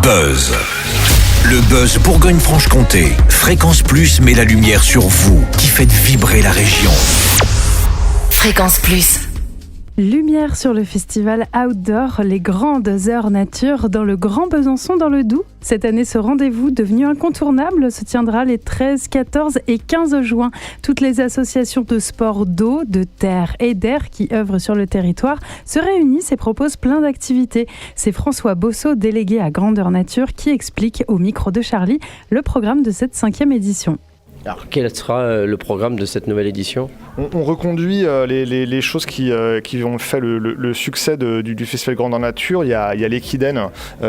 Buzz. Le Buzz Bourgogne-Franche-Comté. Fréquence Plus met la lumière sur vous qui faites vibrer la région. Fréquence Plus. Lumière sur le festival Outdoor, les grandes heures nature dans le Grand Besançon dans le Doubs. Cette année, ce rendez-vous devenu incontournable se tiendra les 13, 14 et 15 juin. Toutes les associations de sport d'eau, de terre et d'air qui œuvrent sur le territoire se réunissent et proposent plein d'activités. C'est François Bosso, délégué à Grandeur Nature, qui explique au micro de Charlie le programme de cette 5e édition. Alors, quel sera le programme de cette nouvelle édition ? On reconduit les choses qui ont fait le succès du Festival Grandeur Nature. Il y a l'Equiden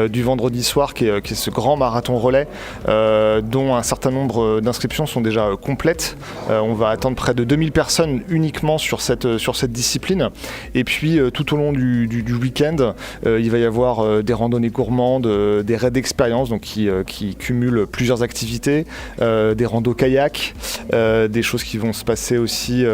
du vendredi soir qui est ce grand marathon relais dont un certain nombre d'inscriptions sont déjà complètes. On va attendre près de 2000 personnes uniquement sur cette discipline. Et puis tout au long du week-end, il va y avoir des randonnées gourmandes, des raids d'expérience donc qui cumulent plusieurs activités, des randos kayak, des choses qui vont se passer aussi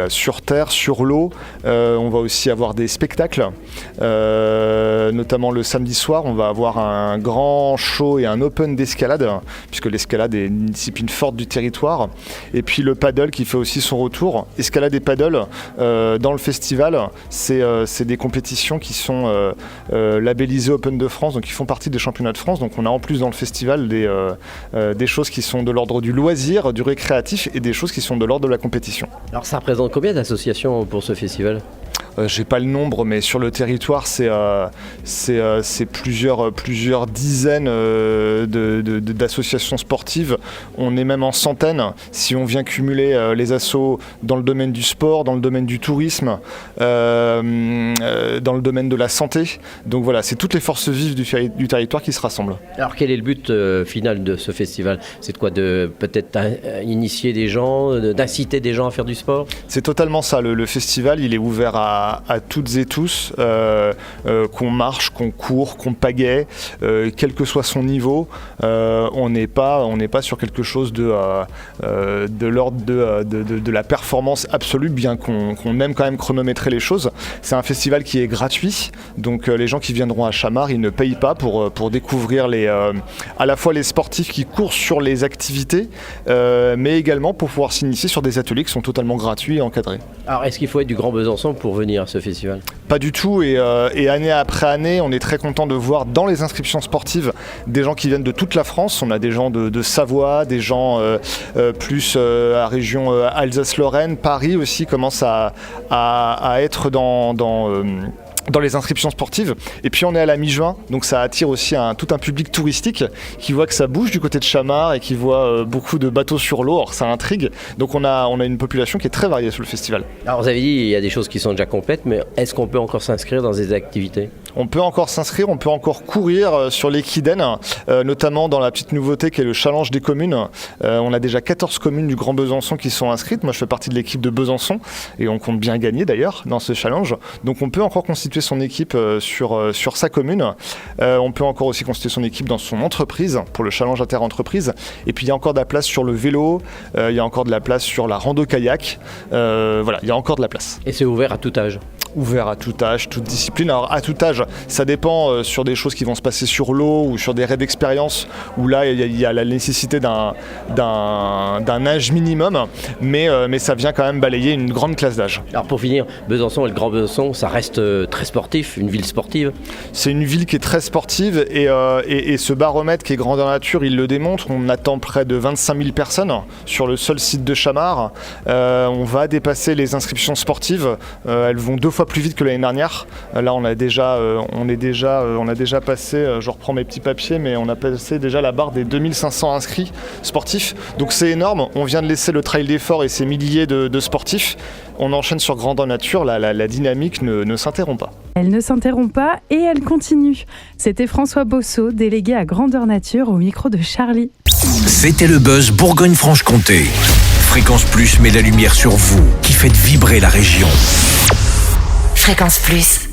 sur terre, sur l'eau. On va aussi avoir des spectacles, notamment le samedi soir. On va avoir un grand show et un open d'escalade, puisque l'escalade est une discipline forte du territoire. Et puis le paddle qui fait aussi son retour. Escalade et paddle dans le festival, c'est des compétitions qui sont labellisées Open de France, donc qui font partie des championnats de France. Donc on a en plus dans le festival des choses qui sont de l'ordre du loisir, du récréatif et des choses qui sont de l'ordre de la compétition. Alors ça représente combien d'associations pour ce festival ? J'ai pas le nombre, mais sur le territoire, c'est plusieurs dizaines d'associations sportives. On est même en centaines si on vient cumuler les assos dans le domaine du sport, dans le domaine du tourisme, dans le domaine de la santé. Donc voilà, c'est toutes les forces vives du territoire qui se rassemblent. Alors quel est le but final de ce festival ? C'est de quoi ? De peut-être initier des gens, d'inciter des gens à faire du sport ? C'est totalement ça. Le festival, il est ouvert à toutes et tous, qu'on marche, qu'on court, qu'on pagaie, quel que soit son niveau. On n'est pas sur quelque chose de l'ordre de la performance absolue, bien qu'on aime quand même chronométrer les choses. C'est un festival qui est gratuit, donc les gens qui viendront à Chamard, ils ne payent pas pour découvrir à la fois les sportifs qui courent sur les activités, mais également pour pouvoir s'initier sur des ateliers qui sont totalement gratuits et encadrés. Alors est-ce qu'il faut être du Grand Besançon pour venir à ce festival ? Pas du tout, et année après année, on est très content de voir dans les inscriptions sportives des gens qui viennent de toute la France. On a des gens de Savoie, des gens plus à région Alsace-Lorraine. Paris aussi commence à être dans les inscriptions sportives. Et puis on est à la mi-juin, donc ça attire aussi tout un public touristique qui voit que ça bouge du côté de Chamard et qui voit beaucoup de bateaux sur l'eau. Alors ça intrigue. Donc on a une population qui est très variée sur le festival. Alors vous avez dit il y a des choses qui sont déjà complètes, mais est-ce qu'on peut encore s'inscrire dans des activités ? On peut encore s'inscrire, on peut encore courir sur l'Equiden, notamment dans la petite nouveauté qui est le challenge des communes. On a déjà 14 communes du Grand Besançon qui sont inscrites. Moi je fais partie de l'équipe de Besançon et on compte bien gagner d'ailleurs dans ce challenge. Donc on peut encore constituer son équipe sur sa commune. On peut encore aussi constituer son équipe dans son entreprise pour le challenge inter-entreprise. Et puis il y a encore de la place sur le vélo, il y a encore de la place sur la rando-kayak. Voilà, il y a encore de la place. Et c'est ouvert à tout âge ? Ouvert à tout âge, toute discipline. Alors à tout âge, ça dépend sur des choses qui vont se passer sur l'eau ou sur des raids d'expérience où là il y a la nécessité d'un âge minimum, mais ça vient quand même balayer une grande classe d'âge. Alors pour finir, Besançon et le Grand Besançon, ça reste très sportif, une ville sportive. C'est une ville qui est très sportive et ce baromètre qui est Grandeur Nature, il le démontre. On attend près de 25 000 personnes sur le seul site de Chamard. On va dépasser les inscriptions sportives. Elles vont 2 fois plus vite que l'année dernière. Là, on a déjà passé, je reprends mes petits papiers, mais on a passé déjà la barre des 2500 inscrits sportifs. Donc c'est énorme. On vient de laisser le Trail des Forts et ses milliers de sportifs. On enchaîne sur Grandeur Nature. La dynamique ne s'interrompt pas. Elle ne s'interrompt pas et elle continue. C'était François Bosso, délégué à Grandeur Nature, au micro de Charlie. C'était le Buzz Bourgogne-Franche-Comté. Fréquence Plus met la lumière sur vous qui faites vibrer la région. Fréquence Plus.